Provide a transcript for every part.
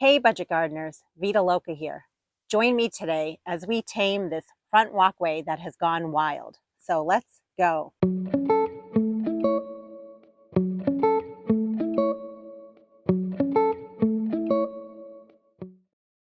Hey budget gardeners, Vita Loca here. Join me today as we tame this front walkway that has gone wild. So let's go.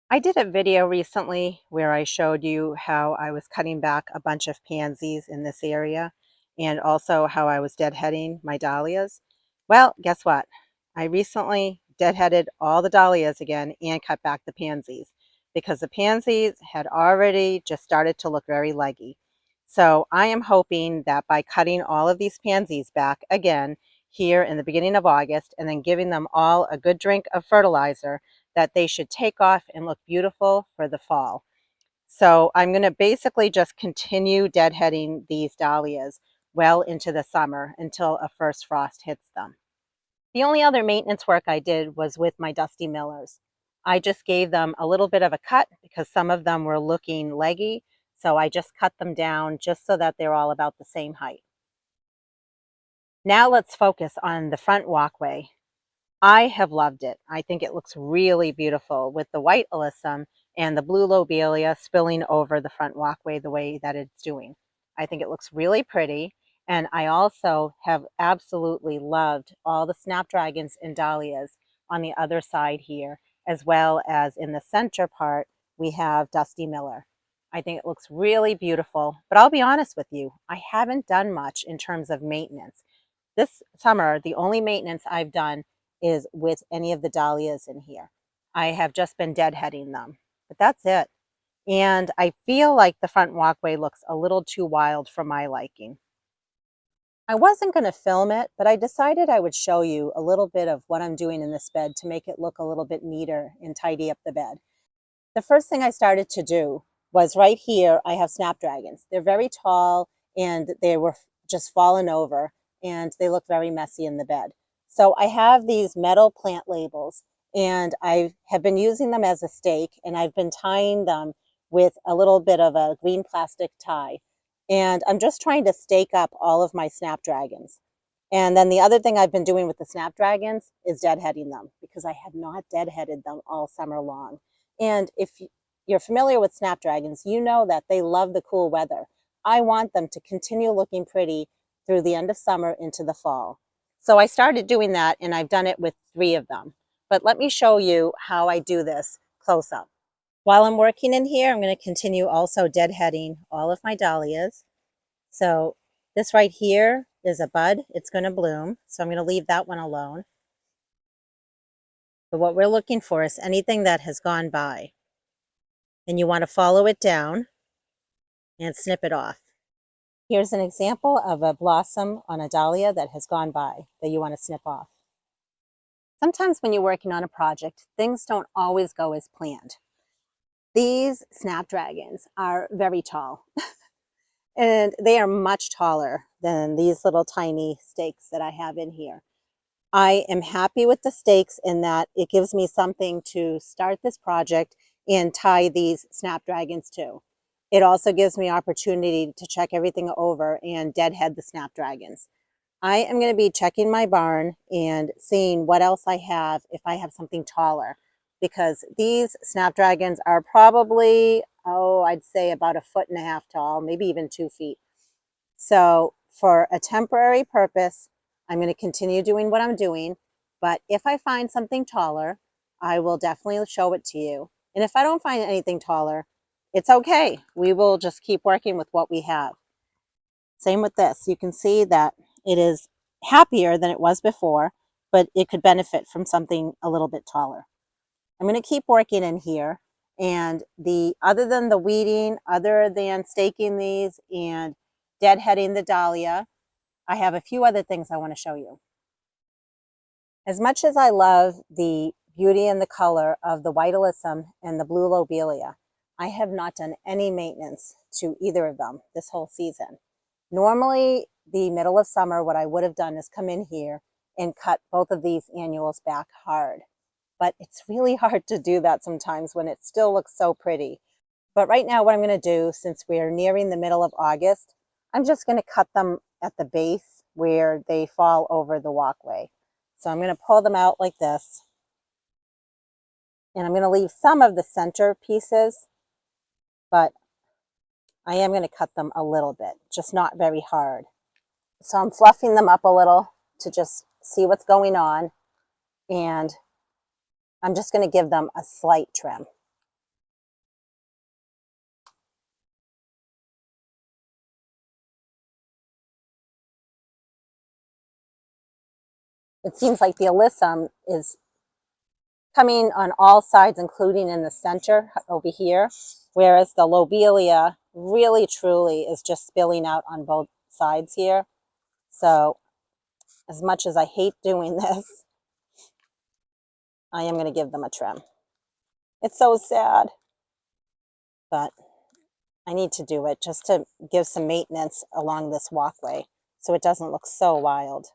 I did a video recently where I showed you how I was cutting back a bunch of pansies in this area and also how I was deadheading my dahlias. Well, guess what? I recently deadheaded all the dahlias again and cut back the pansies because the pansies had already just started to look very leggy. So I am hoping that by cutting all of these pansies back again here in the beginning of August and then giving them all a good drink of fertilizer, that they should take off and look beautiful for the fall. So I'm going to basically just continue deadheading these dahlias well into the summer until a first frost hits them. The only other maintenance work I did was with my dusty millers. I just gave them a little bit of a cut because some of them were looking leggy. So I just cut them down just so that they're all about the same height. Now let's focus on the front walkway. I have loved it. I think it looks really beautiful with the white alyssum and the blue lobelia spilling over the front walkway the way that it's doing. I think it looks really pretty. And I also have absolutely loved all the snapdragons and dahlias on the other side here, as well as in the center part, we have Dusty Miller. I think it looks really beautiful, but I'll be honest with you, I haven't done much in terms of maintenance. This summer, the only maintenance I've done is with any of the dahlias in here. I have just been deadheading them, but that's it. And I feel like the front walkway looks a little too wild for my liking. I wasn't going to film it, but I decided I would show you a little bit of what I'm doing in this bed to make it look a little bit neater and tidy up the bed. The first thing I started to do was right here, I have snapdragons. They're very tall and they were just fallen over and they look very messy in the bed. So I have these metal plant labels and I have been using them as a stake and I've been tying them with a little bit of a green plastic tie. And I'm just trying to stake up all of my snapdragons. And then the other thing I've been doing with the snapdragons is deadheading them because I had not deadheaded them all summer long. And if you're familiar with snapdragons, you know that they love the cool weather. I want them to continue looking pretty through the end of summer into the fall. So I started doing that and I've done it with 3 of them. But let me show you how I do this close up. While I'm working in here, I'm going to continue also deadheading all of my dahlias. So this right here is a bud. It's going to bloom. So I'm going to leave that one alone. But what we're looking for is anything that has gone by. And you want to follow it down and snip it off. Here's an example of a blossom on a dahlia that has gone by that you want to snip off. Sometimes when you're working on a project, things don't always go as planned. These snapdragons are very tall and they are much taller than these little tiny stakes that I have in here. I am happy with the stakes in that it gives me something to start this project and tie these snapdragons to. It also gives me opportunity to check everything over and deadhead the snapdragons. I am going to be checking my barn and seeing what else I have if I have something taller, because these snapdragons are probably, I'd say about 1.5 feet tall, maybe even 2 feet. So for a temporary purpose, I'm going to continue doing what I'm doing. But if I find something taller, I will definitely show it to you. And if I don't find anything taller, it's okay. We will just keep working with what we have. Same with this. You can see that it is happier than it was before, but it could benefit from something a little bit taller. I'm going to keep working in here. And other than the weeding, other than staking these and deadheading the dahlia, I have a few other things I want to show you. As much as I love the beauty and the color of the white alyssum and the blue lobelia, I have not done any maintenance to either of them this whole season. Normally, the middle of summer, what I would have done is come in here and cut both of these annuals back hard. But it's really hard to do that sometimes when it still looks so pretty. But right now, what I'm going to do, since we're nearing the middle of August, I'm just going to cut them at the base where they fall over the walkway. So I'm going to pull them out like this. And I'm going to leave some of the center pieces, but I am going to cut them a little bit, just not very hard. So I'm fluffing them up a little to just see what's going on. And I'm just going to give them a slight trim. It seems like the alyssum is coming on all sides, including in the center over here, whereas the lobelia really truly is just spilling out on both sides here. So as much as I hate doing this, I am going to give them a trim. It's so sad, but I need to do it just to give some maintenance along this walkway so it doesn't look so wild.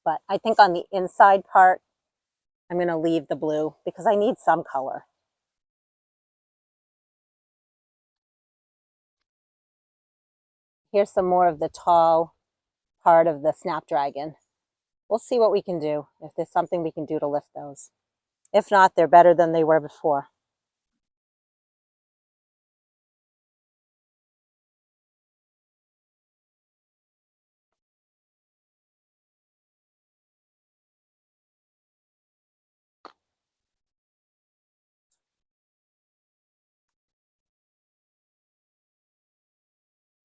But I think on the inside part, I'm going to leave the blue because I need some color. Here's some more of the tall part of the snapdragon. We'll see what we can do, if there's something we can do to lift those. If not, they're better than they were before.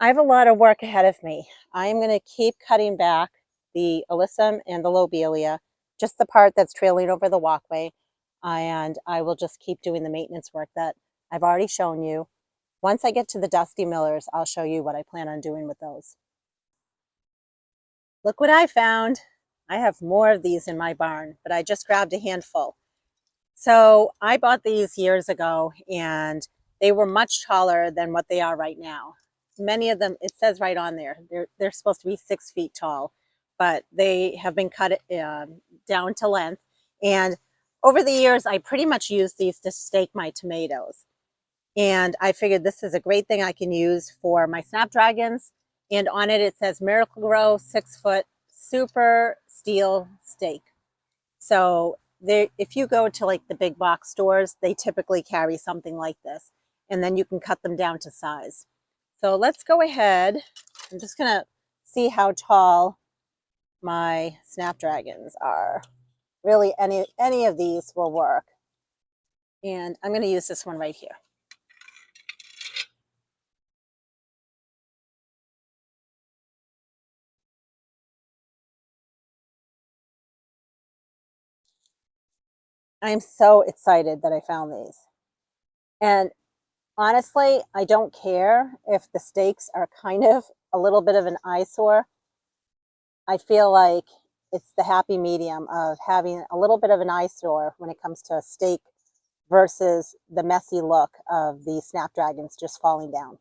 I have a lot of work ahead of me. I am going to keep cutting back the alyssum and the lobelia, just the part that's trailing over the walkway, and I will just keep doing the maintenance work that I've already shown you. Once I get to the dusty millers, I'll show you what I plan on doing with those. Look what I found. I have more of these in my barn, but I just grabbed a handful. So I bought these years ago and they were much taller than what they are right now. Many of them, it says right on there, they're supposed to be 6 feet tall, but they have been cut down to length. And over the years, I pretty much used these to stake my tomatoes. And I figured this is a great thing I can use for my snapdragons. And on it, it says Miracle Grow 6 foot super steel stake. So if you go to like the big box stores, they typically carry something like this, and then you can cut them down to size. So let's go ahead. I'm just gonna see how tall my snapdragons are. Really, any of these will work. And I'm gonna use this one right here. I'm so excited that I found these. And honestly, I don't care if the stakes are kind of a little bit of an eyesore. I feel like it's the happy medium of having a little bit of an eyesore when it comes to a stake versus the messy look of the snapdragons just falling down.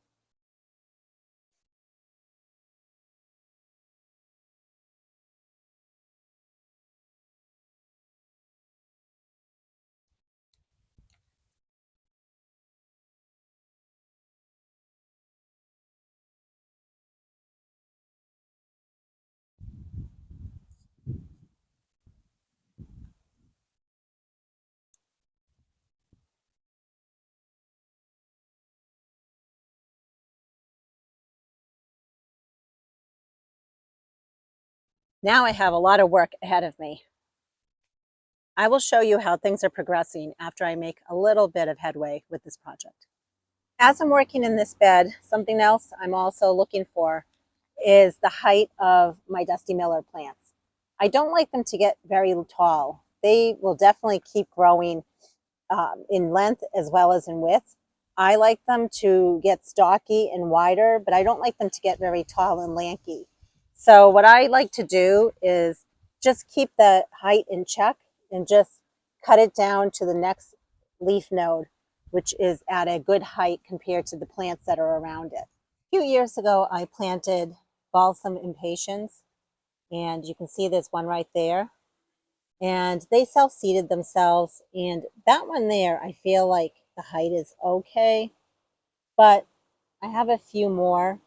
Now I have a lot of work ahead of me. I will show you how things are progressing after I make a little bit of headway with this project. As I'm working in this bed, something else I'm also looking for is the height of my Dusty Miller plants. I don't like them to get very tall. They will definitely keep growing in length as well as in width. I like them to get stocky and wider, but I don't like them to get very tall and lanky. So what I like to do is just keep the height in check and just cut it down to the next leaf node, which is at a good height compared to the plants that are around it. A few years ago, I planted balsam impatiens, and you can see there's one right there. And they self-seeded themselves, and that one there, I feel like the height is okay, but I have a few more.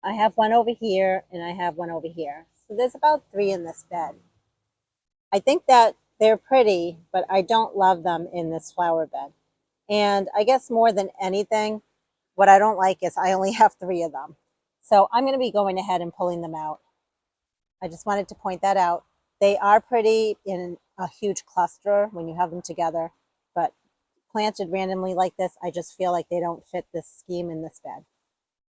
I have one over here and I have one over here. So there's about 3 in this bed. I think that they're pretty, but I don't love them in this flower bed. And I guess more than anything, what I don't like is I only have 3 of them. So I'm going to be going ahead and pulling them out. I just wanted to point that out. They are pretty in a huge cluster when you have them together, but planted randomly like this, I just feel like they don't fit this scheme in this bed.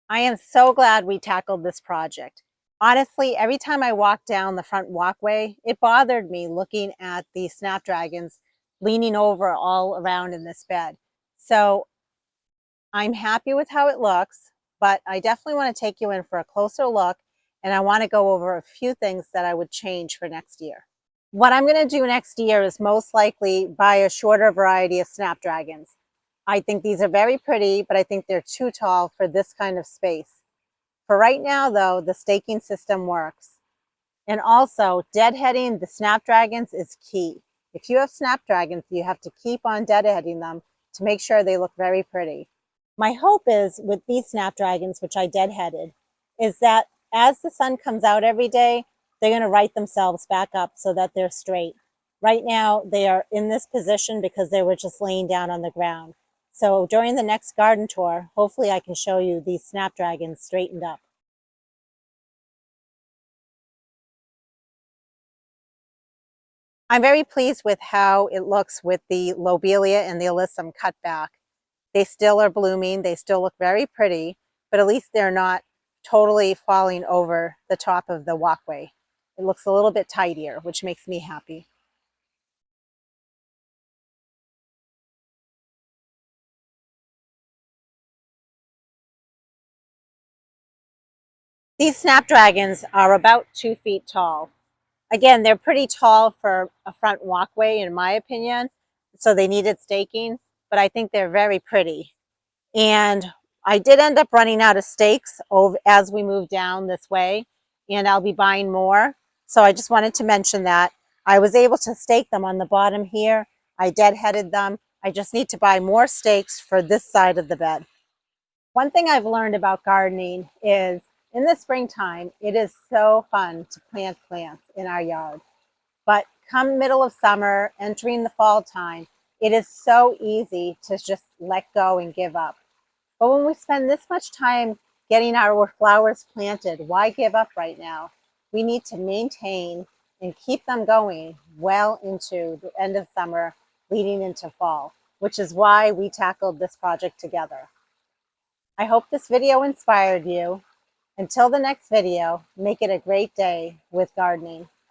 I am so glad we tackled this project. Honestly, every time I walked down the front walkway, it bothered me looking at the snapdragons leaning over all around in this bed. So I'm happy with how it looks, but I definitely want to take you in for a closer look, and I want to go over a few things that I would change for next year. What I'm going to do next year is most likely buy a shorter variety of snapdragons. I think these are very pretty, but I think they're too tall for this kind of space. For right now, though, the staking system works. And also, deadheading the snapdragons is key. If you have snapdragons, you have to keep on deadheading them to make sure they look very pretty. My hope is with these snapdragons, which I deadheaded, is that as the sun comes out every day, they're going to right themselves back up so that they're straight. Right now, they are in this position because they were just laying down on the ground. So during the next garden tour, hopefully I can show you these snapdragons straightened up. I'm very pleased with how it looks with the lobelia and the alyssum cut back. They still are blooming, they still look very pretty, but at least they're not totally falling over the top of the walkway. It looks a little bit tidier, which makes me happy. These snapdragons are about 2 feet tall. Again, they're pretty tall for a front walkway, in my opinion, so they needed staking, but I think they're very pretty. And I did end up running out of stakes as we moved down this way, and I'll be buying more. So I just wanted to mention that. I was able to stake them on the bottom here. I deadheaded them. I just need to buy more stakes for this side of the bed. One thing I've learned about gardening is in the springtime, it is so fun to plant plants in our yard. But come middle of summer, entering the fall time, it is so easy to just let go and give up. But when we spend this much time getting our flowers planted, why give up right now? We need to maintain and keep them going well into the end of summer, leading into fall, which is why we tackled this project together. I hope this video inspired you. Until the next video, make it a great day with gardening.